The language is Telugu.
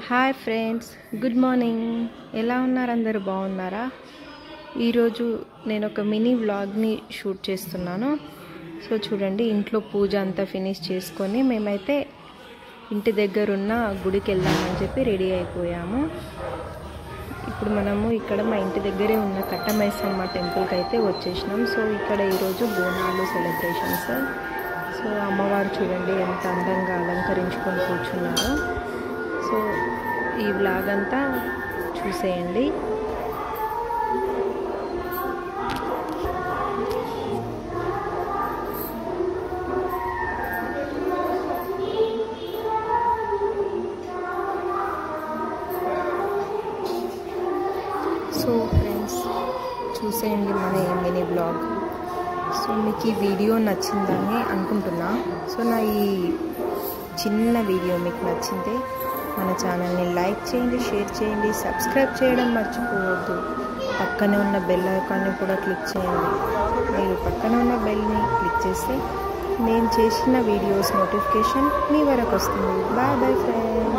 Hi friends, good morning. ఎలా ఉన్నారు? అందరూ బాగున్నారా? ఈరోజు నేను ఒక మినీ వ్లాగ్ని షూట్ చేస్తున్నాను. సో చూడండి, ఇంట్లో పూజ అంతా ఫినిష్ చేసుకొని మేమైతే ఇంటి దగ్గర ఉన్న గుడికి వెళ్దామని చెప్పి రెడీ అయిపోయాము. ఇప్పుడు మనము ఇక్కడ మా ఇంటి దగ్గరే ఉన్న కట్టమైసమ్మ టెంపుల్కి అయితే వచ్చేసినాం. సో ఇక్కడ ఈరోజు బోనాలు సెలబ్రేషన్స్. సో అమ్మవారు చూడండి ఎంత అందంగా అలంకరించుకొని కూర్చున్నారు. సో ఈ వ్లాగ్ అంతా చూసేయండి. సో ఫ్రెండ్స్, చూసేయండి మన మినీ బ్లాగ్. సో మీకు ఈ వీడియో నచ్చిందని అనుకుంటున్నా. సో నా ఈ చిన్న వీడియో మీకు నచ్చిందే మన ఛానల్ని లైక్ చేయండి, షేర్ చేయండి, సబ్స్క్రైబ్ చేయడం మర్చిపోవద్దు. పక్కనే ఉన్న బెల్ ఐకాన్ని కూడా క్లిక్ చేయండి. మీరు పక్కన ఉన్న బెల్ని క్లిక్ చేస్తే నేను చేసిన వీడియోస్ నోటిఫికేషన్ మీ వరకు వస్తుంది. Bye bye friends.